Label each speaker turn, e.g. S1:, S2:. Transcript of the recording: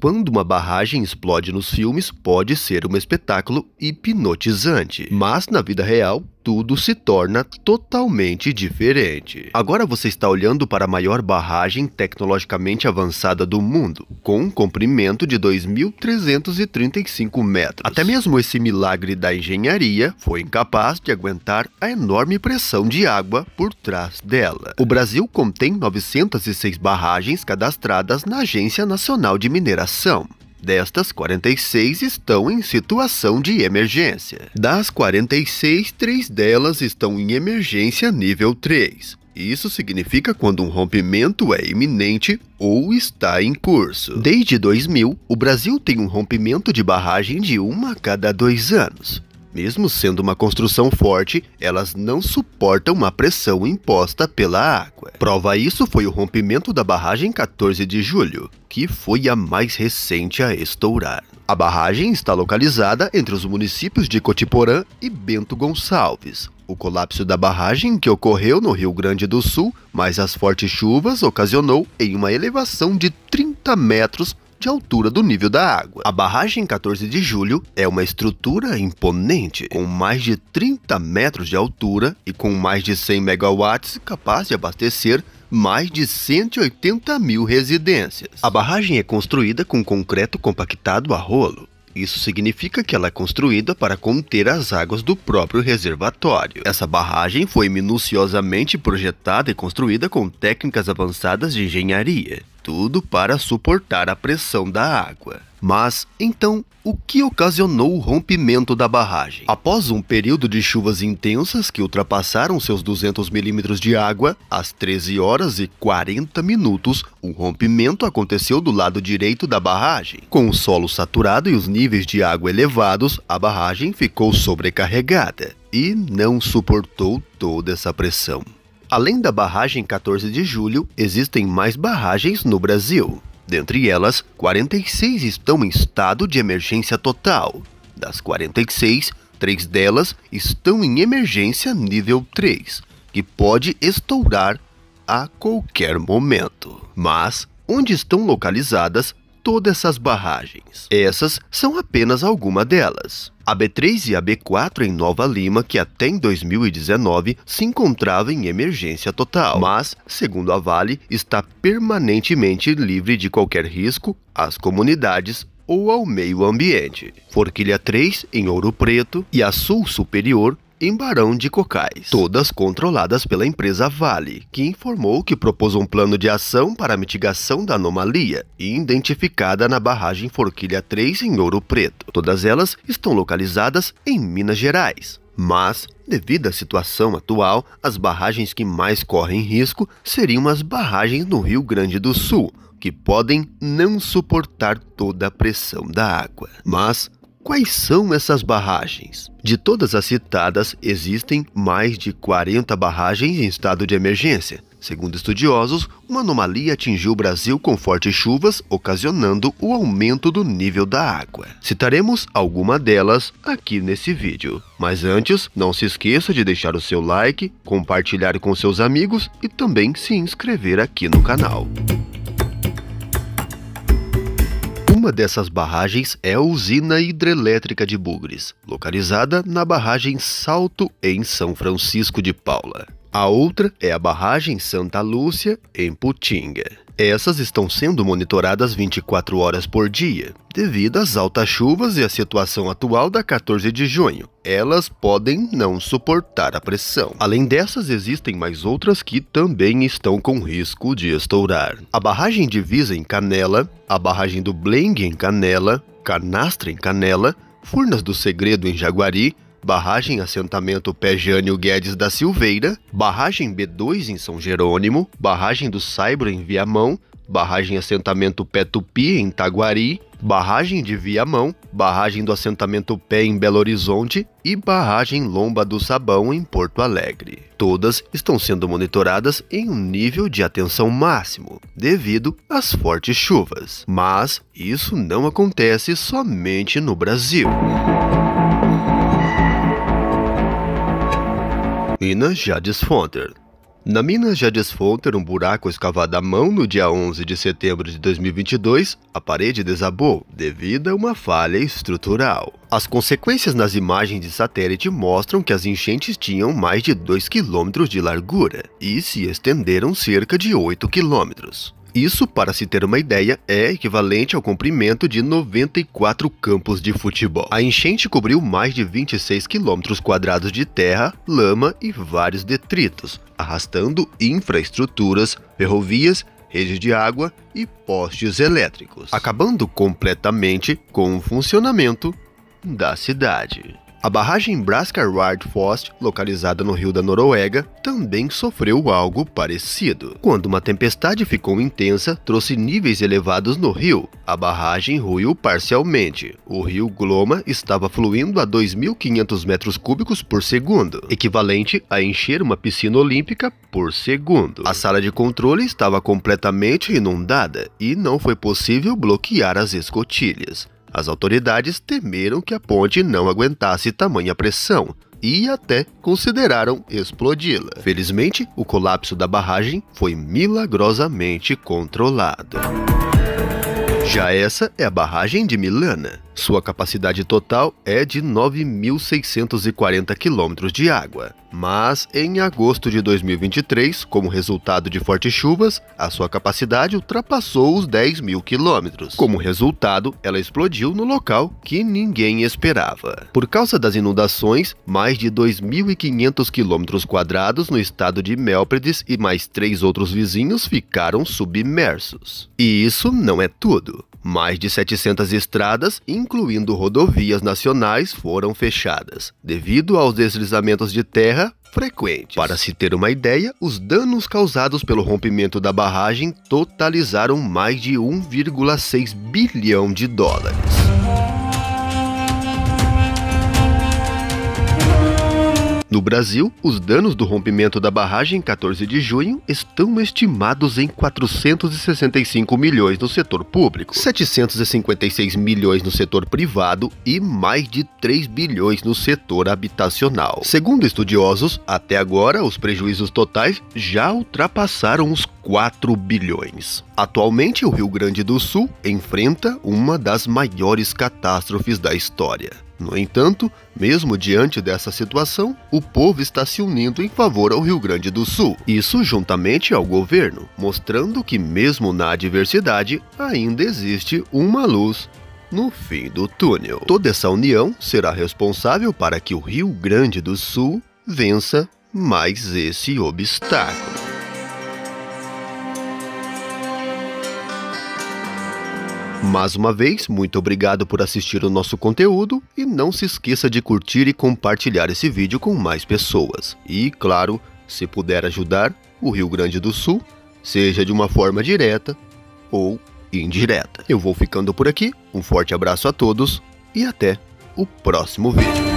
S1: Quando uma barragem explode nos filmes, pode ser um espetáculo hipnotizante, mas na vida real, tudo se torna totalmente diferente. Agora você está olhando para a maior barragem tecnologicamente avançada do mundo, com um comprimento de 2.335 metros. Até mesmo esse milagre da engenharia foi incapaz de aguentar a enorme pressão de água por trás dela. O Brasil contém 906 barragens cadastradas na Agência Nacional de Mineração. Destas, 46 estão em situação de emergência. Das 46, 3 delas estão em emergência nível 3. Isso significa quando um rompimento é iminente ou está em curso. Desde 2000, o Brasil tem um rompimento de barragem de 1 a cada 2 anos. Mesmo sendo uma construção forte, elas não suportam a pressão imposta pela água. Prova isso foi o rompimento da barragem 14 de julho, que foi a mais recente a estourar. A barragem está localizada entre os municípios de Cotiporã e Bento Gonçalves. O colapso da barragem, que ocorreu no Rio Grande do Sul, mas as fortes chuvas ocasionou em uma elevação de 30 metros de altura do nível da água. A barragem 14 de julho é uma estrutura imponente, com mais de 30 metros de altura e com mais de 100 megawatts, capaz de abastecer mais de 180 mil residências. A barragem é construída com concreto compactado a rolo. Isso significa que ela é construída para conter as águas do próprio reservatório. Essa barragem foi minuciosamente projetada e construída com técnicas avançadas de engenharia, tudo para suportar a pressão da água. Mas, então, o que ocasionou o rompimento da barragem? Após um período de chuvas intensas que ultrapassaram seus 200 milímetros de água, às 13 horas e 40 minutos, o rompimento aconteceu do lado direito da barragem. Com o solo saturado e os níveis de água elevados, a barragem ficou sobrecarregada e não suportou toda essa pressão. Além da barragem 14 de julho, existem mais barragens no Brasil. Dentre elas, 46 estão em estado de emergência total. Das 46, 3 delas estão em emergência nível 3, que pode estourar a qualquer momento. Mas, onde estão localizadas todas essas barragens? Essas são apenas algumas delas. A B3 e a B4 em Nova Lima, que até em 2019 se encontrava em emergência total, mas, segundo a Vale, está permanentemente livre de qualquer risco às comunidades ou ao meio ambiente. Forquilha 3 em Ouro Preto e a Sul Superior em Barão de Cocais, todas controladas pela empresa Vale, que informou que propôs um plano de ação para a mitigação da anomalia, identificada na barragem Forquilha 3 em Ouro Preto. Todas elas estão localizadas em Minas Gerais. Mas, devido à situação atual, as barragens que mais correm risco seriam as barragens no Rio Grande do Sul, que podem não suportar toda a pressão da água. Mas, quais são essas barragens? De todas as citadas, existem mais de 40 barragens em estado de emergência. Segundo estudiosos, uma anomalia atingiu o Brasil com fortes chuvas, ocasionando o aumento do nível da água. Citaremos alguma delas aqui nesse vídeo. Mas antes, não se esqueça de deixar o seu like, compartilhar com seus amigos e também se inscrever aqui no canal. Uma dessas barragens é a usina hidrelétrica de Bugres, localizada na barragem Salto, em São Francisco de Paula. A outra é a barragem Santa Lúcia, em Putinga. Essas estão sendo monitoradas 24 horas por dia. Devido às altas chuvas e à situação atual da 14 de junho, elas podem não suportar a pressão. Além dessas, existem mais outras que também estão com risco de estourar. A barragem Divisa em Canela, a barragem do Blengue em Canela, Canastra em Canela, Furnas do Segredo em Jaguari, barragem Assentamento Pé Jânio Guedes da Silveira, barragem B2 em São Jerônimo, barragem do Saibro em Viamão, barragem Assentamento Pé Tupi em Taguari, barragem de Viamão, barragem do Assentamento Pé em Belo Horizonte e barragem Lomba do Sabão em Porto Alegre. Todas estão sendo monitoradas em um nível de atenção máximo, devido às fortes chuvas. Mas isso não acontece somente no Brasil. Minas Jadesfonter. Na mina Jadesfonter, um buraco escavado à mão no dia 11 de setembro de 2022, a parede desabou devido a uma falha estrutural. As consequências nas imagens de satélite mostram que as enchentes tinham mais de 2 km de largura e se estenderam cerca de 8 km. Isso, para se ter uma ideia, é equivalente ao comprimento de 94 campos de futebol. A enchente cobriu mais de 26 km² de terra, lama e vários detritos, arrastando infraestruturas, ferrovias, redes de água e postes elétricos, acabando completamente com o funcionamento da cidade. A barragem Braskarvardfoss, localizada no rio da Noruega, também sofreu algo parecido. Quando uma tempestade ficou intensa, trouxe níveis elevados no rio. A barragem ruiu parcialmente. O rio Glomma estava fluindo a 2.500 metros cúbicos por segundo, equivalente a encher uma piscina olímpica por segundo. A sala de controle estava completamente inundada e não foi possível bloquear as escotilhas. As autoridades temeram que a ponte não aguentasse tamanha pressão e até consideraram explodi-la. Felizmente, o colapso da barragem foi milagrosamente controlado. Já essa é a barragem de Milana. Sua capacidade total é de 9.640 km de água. Mas, em agosto de 2023, como resultado de fortes chuvas, a sua capacidade ultrapassou os 10.000 km. Como resultado, ela explodiu no local que ninguém esperava. Por causa das inundações, mais de 2.500 km² no estado de Melpredes e mais 3 outros vizinhos ficaram submersos. E isso não é tudo. Mais de 700 estradas, incluindo rodovias nacionais, foram fechadas, devido aos deslizamentos de terra frequentes. Para se ter uma ideia, os danos causados pelo rompimento da barragem totalizaram mais de 1,6 bilhão de dólares. No Brasil, os danos do rompimento da barragem em 14 de junho estão estimados em 465 milhões no setor público, 756 milhões no setor privado e mais de 3 bilhões no setor habitacional. Segundo estudiosos, até agora os prejuízos totais já ultrapassaram os 4 bilhões. Atualmente, o Rio Grande do Sul enfrenta uma das maiores catástrofes da história. No entanto, mesmo diante dessa situação, o povo está se unindo em favor ao Rio Grande do Sul. Isso juntamente ao governo, mostrando que mesmo na adversidade, ainda existe uma luz no fim do túnel. Toda essa união será responsável para que o Rio Grande do Sul vença mais esse obstáculo. Mais uma vez, muito obrigado por assistir o nosso conteúdo e não se esqueça de curtir e compartilhar esse vídeo com mais pessoas. E, claro, se puder ajudar o Rio Grande do Sul, seja de uma forma direta ou indireta. Eu vou ficando por aqui, um forte abraço a todos e até o próximo vídeo.